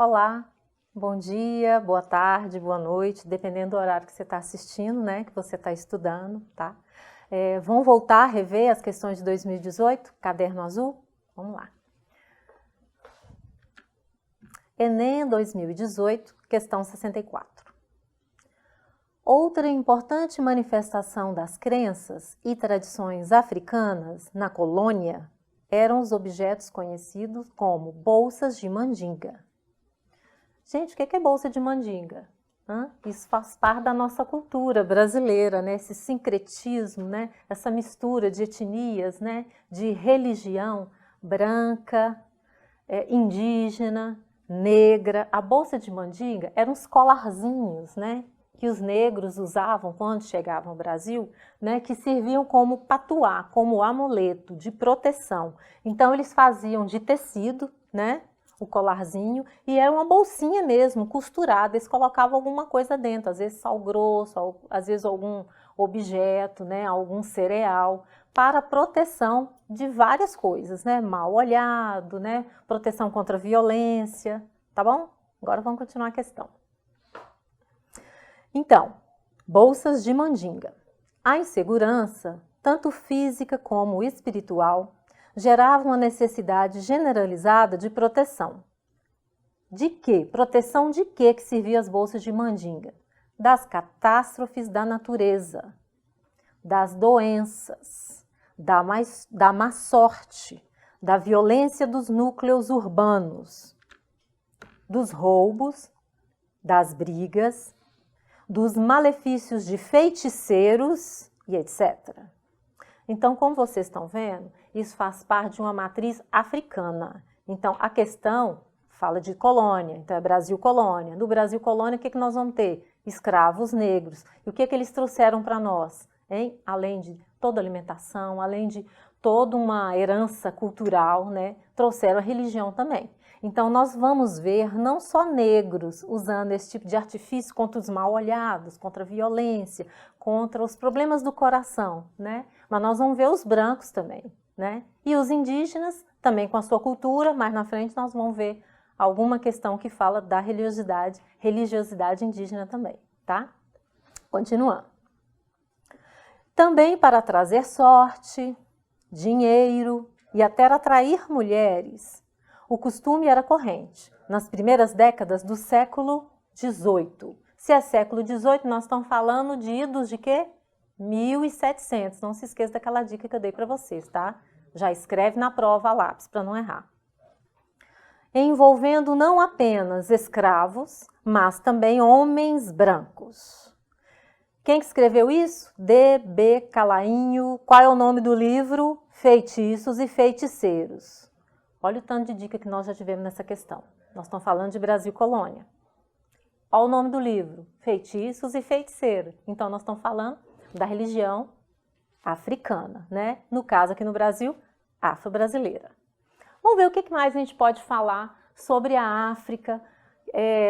Olá, bom dia, boa tarde, boa noite, dependendo do horário que você está assistindo, né, que você está estudando, tá? Vamos voltar a rever as questões de 2018, caderno azul? Vamos lá. Enem 2018, questão 64. Outra importante manifestação das crenças e tradições africanas na colônia eram os objetos conhecidos como bolsas de mandinga. Gente, o que é bolsa de mandinga? Isso faz parte da nossa cultura brasileira, né? Esse sincretismo, né? Essa mistura de etnias, né? De religião branca, indígena, negra. A bolsa de mandinga eram uns colarzinhos, né? Que os negros usavam quando chegavam ao Brasil, né? Que serviam como patuá, como amuleto de proteção. Então eles faziam de tecido, né? O colarzinho, e era uma bolsinha mesmo, costurada, eles colocavam alguma coisa dentro, às vezes sal grosso, às vezes algum objeto, né, algum cereal, para proteção de várias coisas, né, mal olhado, né, proteção contra violência, tá bom? Agora vamos continuar a questão. Então, bolsas de mandinga. A insegurança, tanto física como espiritual, gerava uma necessidade generalizada de proteção. De quê? Proteção de quê que serviam as bolsas de mandinga? Das catástrofes da natureza, das doenças, da má sorte, da violência dos núcleos urbanos, dos roubos, das brigas, dos malefícios de feiticeiros e etc. Então, como vocês estão vendo, isso faz parte de uma matriz africana. Então, a questão fala de colônia, então é Brasil colônia. No Brasil colônia, o que nós vamos ter? Escravos negros. E o que eles trouxeram para nós? Hein? Além de toda a alimentação, além de toda uma herança cultural, né? Trouxeram a religião também. Então, nós vamos ver não só negros usando esse tipo de artifício contra os mal-olhados, contra a violência, contra os problemas do coração, né? Mas nós vamos ver os brancos também, né? E os indígenas também com a sua cultura, mais na frente nós vamos ver alguma questão que fala da religiosidade indígena também, tá? Continuando. Também para trazer sorte, dinheiro e até atrair mulheres, o costume era corrente nas primeiras décadas do século XVIII. Se é século XVIII, nós estamos falando de idos de quê? 1700. Não se esqueça daquela dica que eu dei para vocês, tá? Já escreve na prova a lápis para não errar. Envolvendo não apenas escravos, mas também homens brancos. Quem que escreveu isso? D.B. Calainho. Qual é o nome do livro? Feitiços e Feiticeiros. Olha o tanto de dica que nós já tivemos nessa questão. Nós estamos falando de Brasil colônia. Olha o nome do livro, Feitiços e Feiticeiros. Então, nós estamos falando da religião africana, né? No caso, aqui no Brasil, afro-brasileira. Vamos ver o que mais a gente pode falar sobre a África,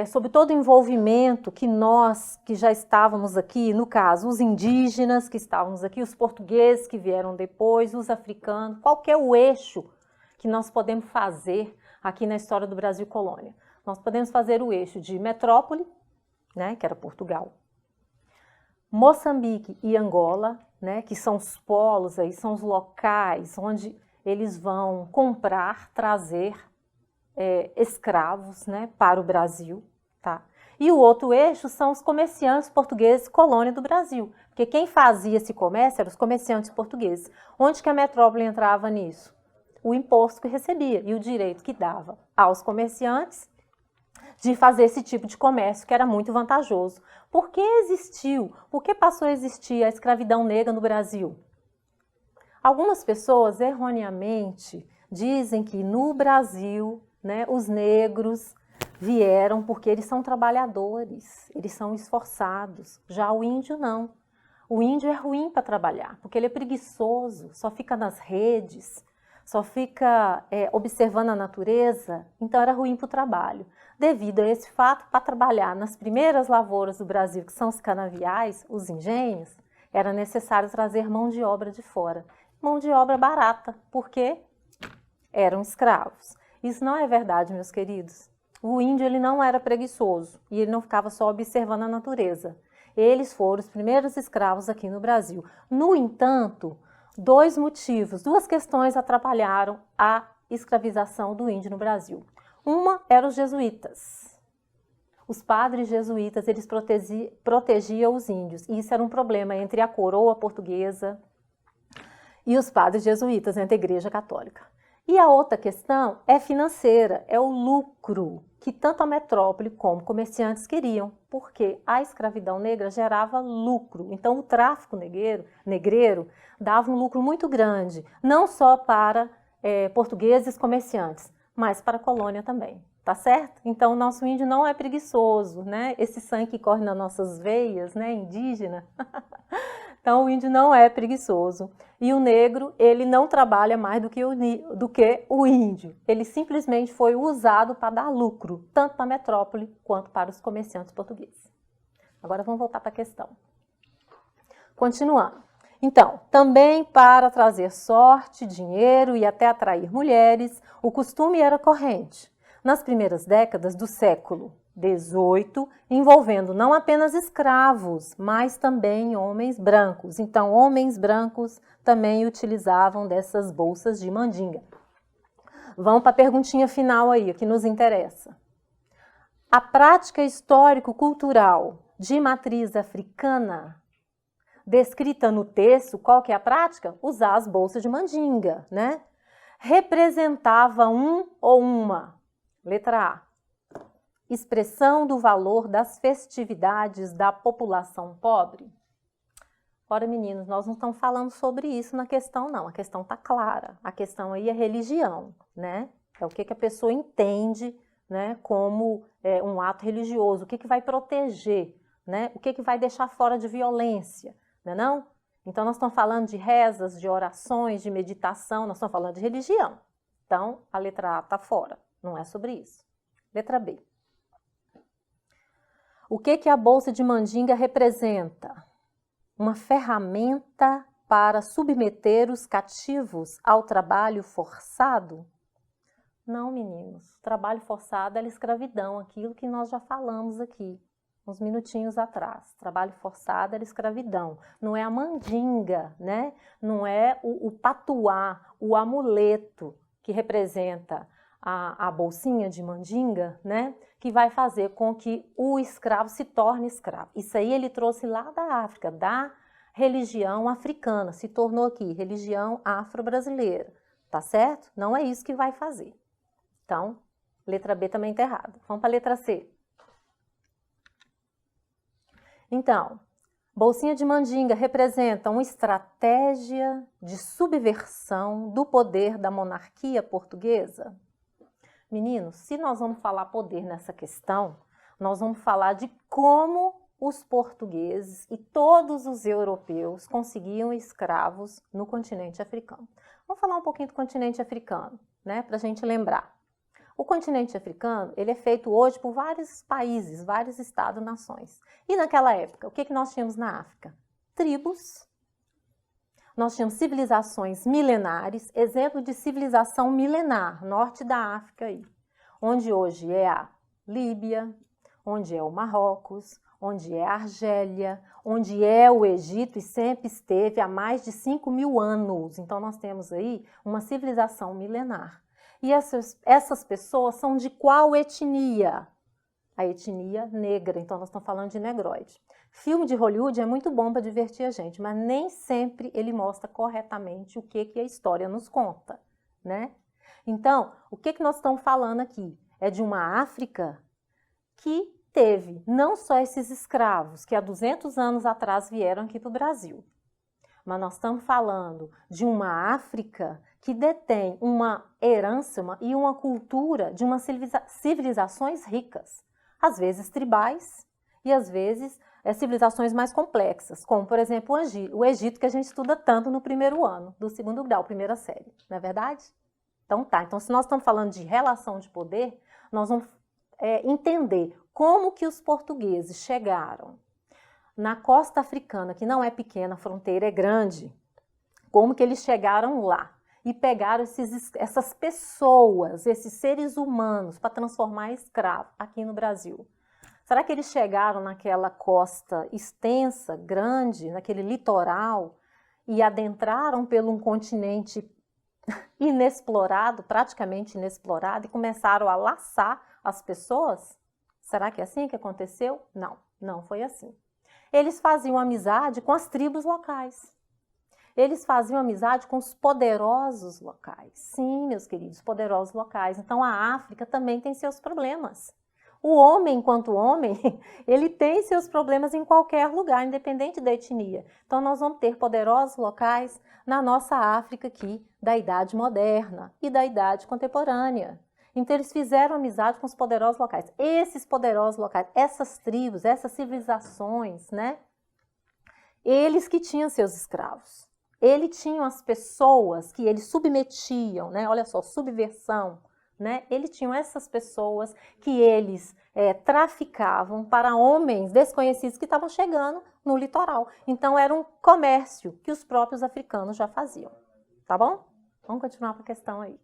sobre todo o envolvimento que nós, que já estávamos aqui, no caso, os indígenas que estávamos aqui, os portugueses que vieram depois, os africanos, qual que é o eixo que nós podemos fazer aqui na história do Brasil colônia. Nós podemos fazer o eixo de metrópole, né, que era Portugal, Moçambique e Angola, né, que são os polos, aí, são os locais onde eles vão comprar, trazer escravos, né, para o Brasil. Tá? E o outro eixo são os comerciantes portugueses colônia do Brasil, porque quem fazia esse comércio eram os comerciantes portugueses. Onde que a metrópole entrava nisso? O imposto que recebia e o direito que dava aos comerciantes de fazer esse tipo de comércio, que era muito vantajoso. Por que existiu? Por que passou a existir a escravidão negra no Brasil? Algumas pessoas, erroneamente, dizem que no Brasil, né, os negros vieram porque eles são trabalhadores, eles são esforçados. Já o índio, não. O índio é ruim para trabalhar, porque ele é preguiçoso, só fica nas redes, só fica observando a natureza, então era ruim para o trabalho. Devido a esse fato, para trabalhar nas primeiras lavouras do Brasil, que são os canaviais, os engenhos, era necessário trazer mão de obra de fora. Mão de obra barata, porque eram escravos. Isso não é verdade, meus queridos. O índio ele não era preguiçoso e ele não ficava só observando a natureza. Eles foram os primeiros escravos aqui no Brasil. No entanto, duas questões atrapalharam a escravização do índio no Brasil. Uma era os jesuítas. Os padres jesuítas, eles protegiam os índios, e isso era um problema entre a coroa portuguesa e os padres jesuítas, entre a Igreja Católica. E a outra questão é financeira, é o lucro que tanto a metrópole como comerciantes queriam, porque a escravidão negra gerava lucro. Então o tráfico negreiro dava um lucro muito grande, não só para portugueses comerciantes, mas para a colônia também. Tá certo? Então, o nosso índio não é preguiçoso, né? Esse sangue que corre nas nossas veias, né, indígena. Então, o índio não é preguiçoso. E o negro, ele não trabalha mais do que o índio. Ele simplesmente foi usado para dar lucro, tanto para a metrópole quanto para os comerciantes portugueses. Agora, vamos voltar para a questão. Continuando. Então, também para trazer sorte, dinheiro e até atrair mulheres, o costume era corrente. Nas primeiras décadas do século XVIII, envolvendo não apenas escravos, mas também homens brancos. Então, homens brancos também utilizavam dessas bolsas de mandinga. Vamos para a perguntinha final aí, que nos interessa. A prática histórico-cultural de matriz africana, descrita no texto, qual que é a prática? Usar as bolsas de mandinga, né? Representava um ou uma. Letra A. Expressão do valor das festividades da população pobre. Ora, meninos, nós não estamos falando sobre isso na questão, não. A questão está clara. A questão aí é religião, né? É o que a pessoa entende, né, como um ato religioso. O que vai proteger, né? O que vai deixar fora de violência, não é não? Então, nós estamos falando de rezas, de orações, de meditação. Nós estamos falando de religião. Então, a letra A está fora. Não é sobre isso. Letra B. O que a bolsa de mandinga representa? Uma ferramenta para submeter os cativos ao trabalho forçado? Não, meninos. O trabalho forçado é a escravidão, aquilo que nós já falamos aqui, uns minutinhos atrás. Trabalho forçado é a escravidão. Não é a mandinga, né? Não é o patuá, o amuleto que representa a bolsinha de mandinga, né, que vai fazer com que o escravo se torne escravo. Isso aí ele trouxe lá da África, da religião africana, se tornou aqui religião afro-brasileira, tá certo? Não é isso que vai fazer. Então, letra B também está errada. Vamos para a letra C. Então, bolsinha de mandinga representa uma estratégia de subversão do poder da monarquia portuguesa? Meninos, se nós vamos falar poder nessa questão, nós vamos falar de como os portugueses e todos os europeus conseguiam escravos no continente africano. Vamos falar um pouquinho do continente africano, né, para a gente lembrar. O continente africano, ele é feito hoje por vários países, vários estados-nações. E naquela época, o que nós tínhamos na África? Tribos. Nós tínhamos civilizações milenares, exemplo de civilização milenar, norte da África aí, onde hoje é a Líbia, onde é o Marrocos, onde é a Argélia, onde é o Egito e sempre esteve há mais de 5.000 anos. Então nós temos aí uma civilização milenar. E essas pessoas são de qual etnia? A etnia negra, então nós estamos falando de negroide. Filme de Hollywood é muito bom para divertir a gente, mas nem sempre ele mostra corretamente o que a história nos conta, né? Então, o que nós estamos falando aqui? É de uma África que teve não só esses escravos que há 200 anos atrás vieram aqui para o Brasil, mas nós estamos falando de uma África que detém uma herança e uma cultura de umas civilizações ricas, às vezes tribais e às vezes civilizações mais complexas, como, por exemplo, o Egito, que a gente estuda tanto no primeiro ano, do segundo grau, primeira série, não é verdade? Então tá, então se nós estamos falando de relação de poder, nós vamos entender como que os portugueses chegaram na costa africana, que não é pequena, a fronteira é grande, como que eles chegaram lá. e pegaram essas pessoas, esses seres humanos, para transformar em escravo aqui no Brasil? Será que eles chegaram naquela costa extensa, grande, naquele litoral, e adentraram pelo um continente inexplorado, praticamente inexplorado, e começaram a laçar as pessoas? Será que é assim que aconteceu? Não, não foi assim. Eles faziam amizade com as tribos locais. Eles faziam amizade com os poderosos locais. Sim, meus queridos, poderosos locais. Então a África também tem seus problemas. O homem, enquanto homem, ele tem seus problemas em qualquer lugar, independente da etnia. Então nós vamos ter poderosos locais na nossa África aqui, da Idade Moderna e da Idade Contemporânea. Então eles fizeram amizade com os poderosos locais. Esses poderosos locais, essas tribos, essas civilizações, né? Eles que tinham seus escravos. Eles tinham as pessoas que eles submetiam, né? Olha só, subversão. Né? Eles tinham essas pessoas que eles traficavam para homens desconhecidos que estavam chegando no litoral. Então era um comércio que os próprios africanos já faziam. Tá bom? Vamos continuar com a questão aí.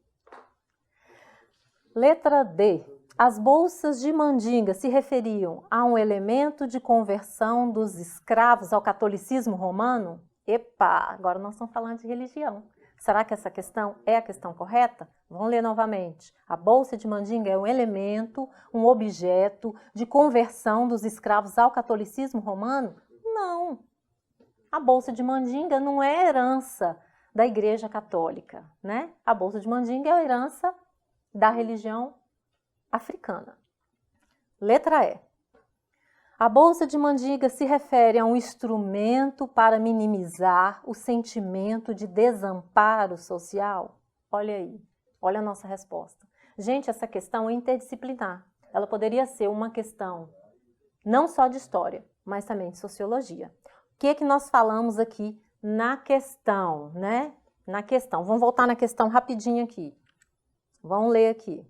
Letra D. As bolsas de mandinga se referiam a um elemento de conversão dos escravos ao catolicismo romano? Epa, agora nós estamos falando de religião. Será que essa questão é a questão correta? Vamos ler novamente. A bolsa de mandinga é um elemento, um objeto de conversão dos escravos ao catolicismo romano? Não. A bolsa de mandinga não é herança da Igreja Católica, né? A bolsa de mandinga é a herança da religião africana. Letra E. A bolsa de mandinga se refere a um instrumento para minimizar o sentimento de desamparo social? Olha aí, olha a nossa resposta. Gente, essa questão é interdisciplinar. Ela poderia ser uma questão não só de história, mas também de sociologia. O que é que nós falamos aqui na questão, né? Na questão. Vamos voltar na questão rapidinho aqui. Vamos ler aqui.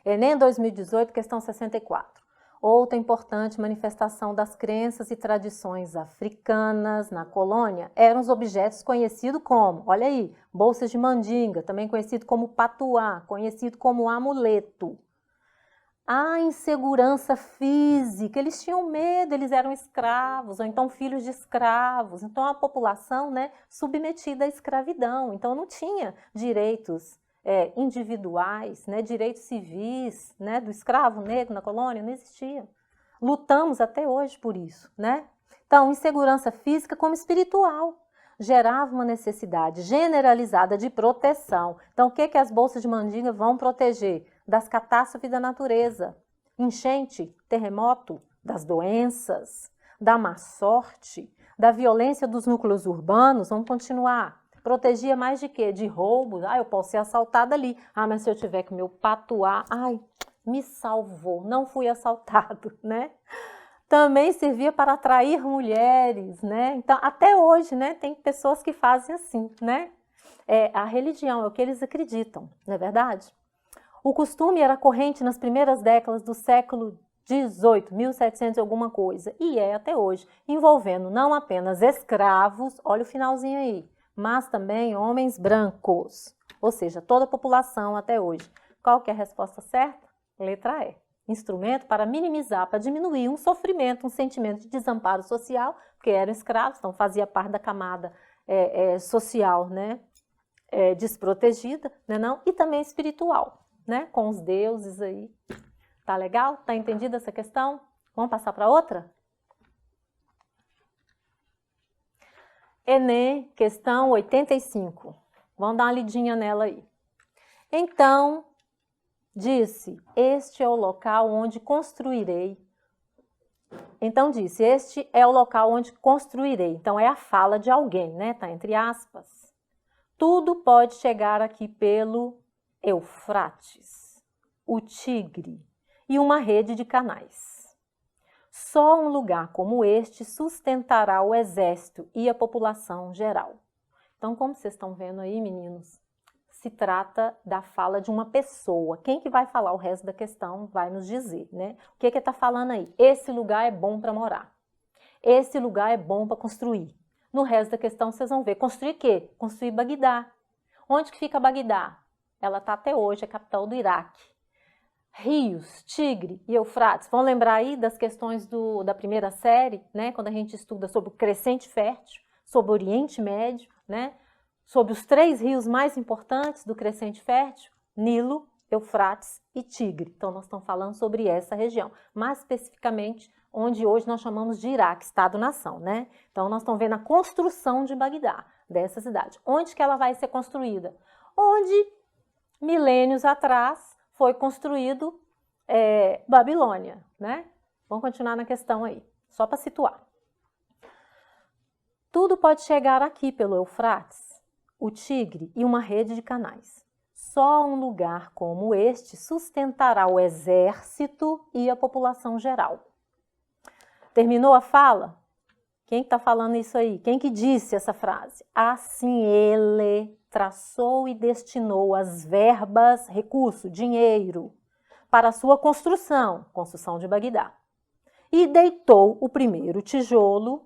Enem 2018, questão 64. Outra importante manifestação das crenças e tradições africanas na colônia eram os objetos conhecidos como, olha aí, bolsas de mandinga, também conhecido como patuá, conhecido como amuleto. A insegurança física, eles tinham medo, eles eram escravos, ou então filhos de escravos. Então a população, né, submetida à escravidão, então não tinha direitos individuais, né, direitos civis, né, do escravo negro na colônia, não existia. Lutamos até hoje por isso, né? Então, insegurança física como espiritual gerava uma necessidade generalizada de proteção. Então, o que que as bolsas de mandinga vão proteger? Das catástrofes da natureza, enchente, terremoto, das doenças, da má sorte, da violência dos núcleos urbanos. Vamos continuar. Protegia mais de quê? De roubos. Eu posso ser assaltada ali. Mas se eu tiver com meu patuá, me salvou, não fui assaltado, né? Também servia para atrair mulheres, né? Então, até hoje, né, tem pessoas que fazem assim, né? A religião é o que eles acreditam, não é verdade? O costume era corrente nas primeiras décadas do século XVIII, 1700 e alguma coisa, e é até hoje, envolvendo não apenas escravos, olha o finalzinho aí, mas também homens brancos, ou seja, toda a população até hoje. Qual que é a resposta certa? Letra E. Instrumento para minimizar, para diminuir um sofrimento, um sentimento de desamparo social, porque eram escravos, então fazia parte da camada social, né, desprotegida, né, não? E também espiritual, né, com os deuses aí. Tá legal? Tá entendida essa questão? Vamos passar para outra? Enem, questão 85. Vamos dar uma lidinha nela aí. Então, disse, este é o local onde construirei. Então, disse, este é o local onde construirei. Então, é a fala de alguém, né? Tá entre aspas. Tudo pode chegar aqui pelo Eufrates, o Tigre e uma rede de canais. Só um lugar como este sustentará o exército e a população geral. Então, como vocês estão vendo aí, meninos, se trata da fala de uma pessoa. Quem que vai falar o resto da questão vai nos dizer, né? O que está falando aí? Esse lugar é bom para morar. Esse lugar é bom para construir. No resto da questão, vocês vão ver. Construir o quê? Construir Bagdá. Onde que fica Bagdá? Ela está até hoje, é a capital do Iraque. Rios, Tigre e Eufrates. Vão lembrar aí das questões da primeira série, né? Quando a gente estuda sobre o crescente fértil, sobre o Oriente Médio, né? Sobre os 3 rios mais importantes do crescente fértil, Nilo, Eufrates e Tigre. Então, nós estamos falando sobre essa região, mais especificamente onde hoje nós chamamos de Iraque, Estado-nação, né? Então, nós estamos vendo a construção de Bagdá, dessa cidade. Onde que ela vai ser construída? Onde, milênios atrás, foi construído Babilônia, né? Vamos continuar na questão aí, só para situar. Tudo pode chegar aqui pelo Eufrates, o Tigre e uma rede de canais. Só um lugar como este sustentará o exército e a população geral. Terminou a fala? Quem está falando isso aí? Quem que disse essa frase? Assim ele traçou e destinou as verbas, recurso, dinheiro, para a sua construção de Bagdá. E deitou o primeiro tijolo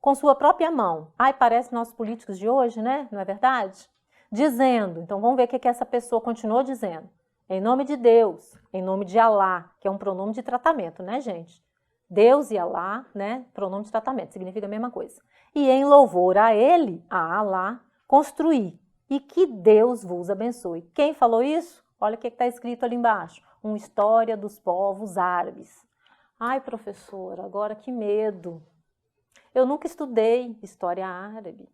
com sua própria mão. Ai, parece nossos políticos de hoje, né? Não é verdade? Dizendo, então vamos ver o que essa pessoa continuou dizendo. Em nome de Deus, em nome de Alá, que é um pronome de tratamento, né, gente? Deus e Alá, né? Pronome de tratamento, significa a mesma coisa. E em louvor a ele, a Alá, construí. E que Deus vos abençoe. Quem falou isso? Olha o que está escrito ali embaixo. Uma história dos povos árabes. Ai, professora, agora que medo. Eu nunca estudei história árabe.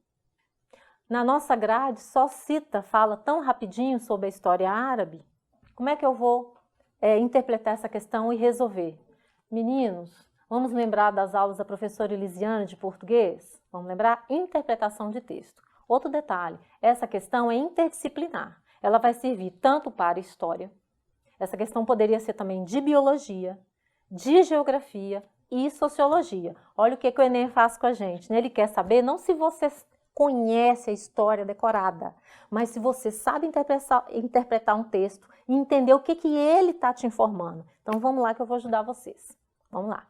Na nossa grade só fala tão rapidinho sobre a história árabe. Como é que eu vou interpretar essa questão e resolver? Meninos, vamos lembrar das aulas da professora Elisiane de português? Vamos lembrar? Interpretação de texto. Outro detalhe, essa questão é interdisciplinar. Ela vai servir tanto para história, essa questão poderia ser também de biologia, de geografia e sociologia. Olha o que o Enem faz com a gente, né? Ele quer saber não se você conhece a história decorada, mas se você sabe interpretar um texto e entender o que ele está te informando. Então vamos lá que eu vou ajudar vocês. Vamos lá.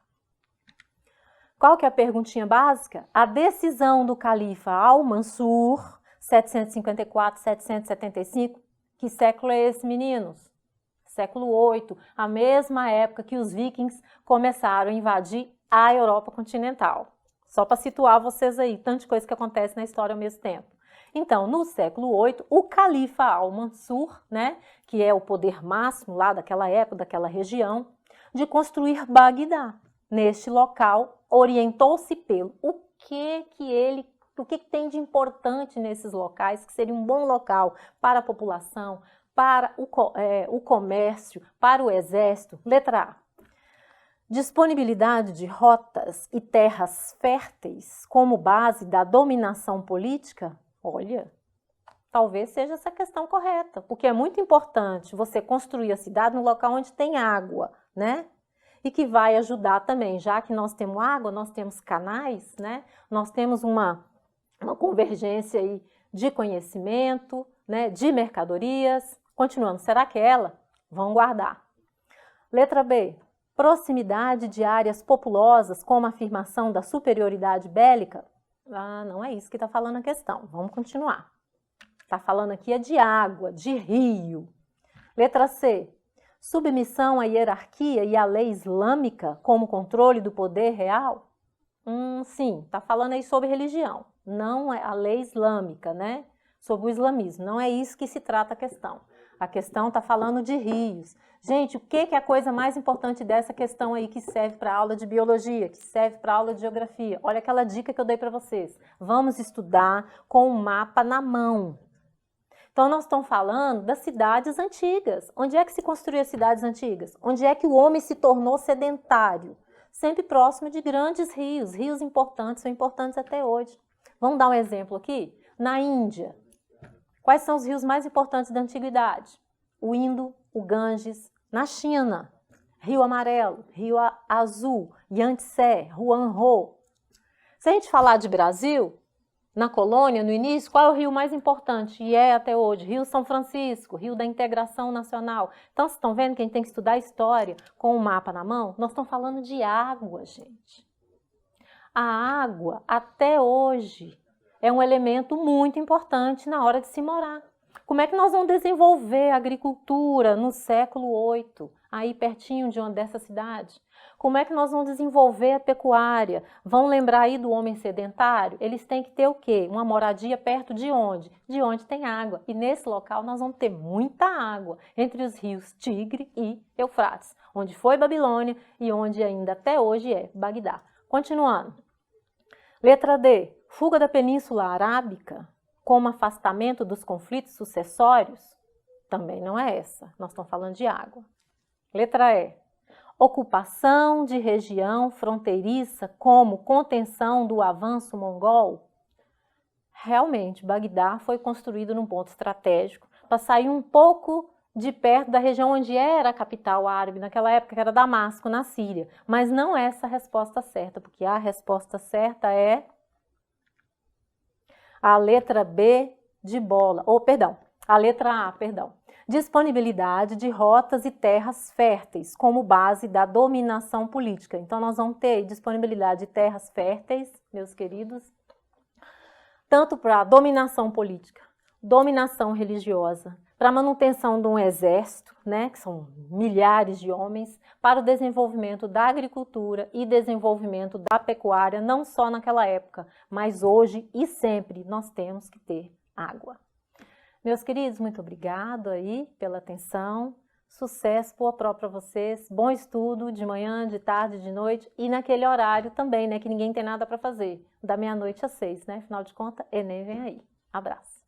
Qual que é a perguntinha básica? A decisão do califa Al-Mansur, 754-775, que século é esse, meninos? Século 8, a mesma época que os vikings começaram a invadir a Europa continental. Só para situar vocês aí, tanta coisa que acontece na história ao mesmo tempo. Então, no século 8, o califa Al-Mansur, né, que é o poder máximo lá daquela época, daquela região, de construir Bagdá. Neste local, orientou-se pelo o que tem de importante nesses locais, que seria um bom local para a população, para o comércio, para o exército. Letra A. Disponibilidade de rotas e terras férteis como base da dominação política? Olha, talvez seja essa questão correta, porque é muito importante você construir a cidade no local onde tem água, né? E que vai ajudar também, já que nós temos água, nós temos canais, né? Nós temos uma convergência aí de conhecimento, né? De mercadorias. Continuando, será que é ela? Vamos guardar. Letra B. Proximidade de áreas populosas como afirmação da superioridade bélica? Ah, não é isso que está falando a questão. Vamos continuar. Está falando aqui de água, de rio. Letra C. Submissão à hierarquia e à lei islâmica como controle do poder real? Sim, está falando aí sobre religião. Não é a lei islâmica, né? Sobre o islamismo. Não é isso que se trata a questão. A questão está falando de rios. Gente, o que é a coisa mais importante dessa questão aí que serve para a aula de biologia, que serve para a aula de geografia? Olha aquela dica que eu dei para vocês. Vamos estudar com um mapa na mão. Então, nós estamos falando das cidades antigas. Onde é que se construía as cidades antigas? Onde é que o homem se tornou sedentário? Sempre próximo de grandes rios. Rios importantes, são importantes até hoje. Vamos dar um exemplo aqui? Na Índia. Quais são os rios mais importantes da antiguidade? O Indo, o Ganges. Na China, Rio Amarelo, Rio Azul, Yangtze, Huanghe. Se a gente falar de Brasil, na colônia, no início, qual é o rio mais importante? E é até hoje, Rio São Francisco, Rio da Integração Nacional. Então, vocês estão vendo que a gente tem que estudar história com o mapa na mão? Nós estamos falando de água, gente. A água, até hoje, é um elemento muito importante na hora de se morar. Como é que nós vamos desenvolver a agricultura no século VIII, aí pertinho dessa cidade? Como é que nós vamos desenvolver a pecuária? Vão lembrar aí do homem sedentário? Eles têm que ter o quê? Uma moradia perto de onde? De onde tem água. E nesse local nós vamos ter muita água, entre os rios Tigre e Eufrates, onde foi Babilônia e onde ainda até hoje é Bagdá. Continuando. Letra D. Fuga da Península Arábica como afastamento dos conflitos sucessórios? Também não é essa. Nós estamos falando de água. Letra E. Ocupação de região fronteiriça como contenção do avanço mongol? Realmente, Bagdá foi construído num ponto estratégico para sair um pouco de perto da região onde era a capital árabe naquela época, que era Damasco, na Síria. Mas não é essa a resposta certa, porque a resposta certa é a letra B de bola, a letra A, perdão. Disponibilidade de rotas e terras férteis como base da dominação política. Então, nós vamos ter disponibilidade de terras férteis, meus queridos, tanto para dominação política, dominação religiosa, para manutenção de um exército, né, que são milhares de homens, para o desenvolvimento da agricultura e desenvolvimento da pecuária, não só naquela época, mas hoje e sempre nós temos que ter água. Meus queridos, muito obrigado aí pela atenção, sucesso, boa prova para vocês, bom estudo de manhã, de tarde, de noite e naquele horário também, né, que ninguém tem nada para fazer, da meia-noite às 6, né, afinal de contas, Enem vem aí. Abraço.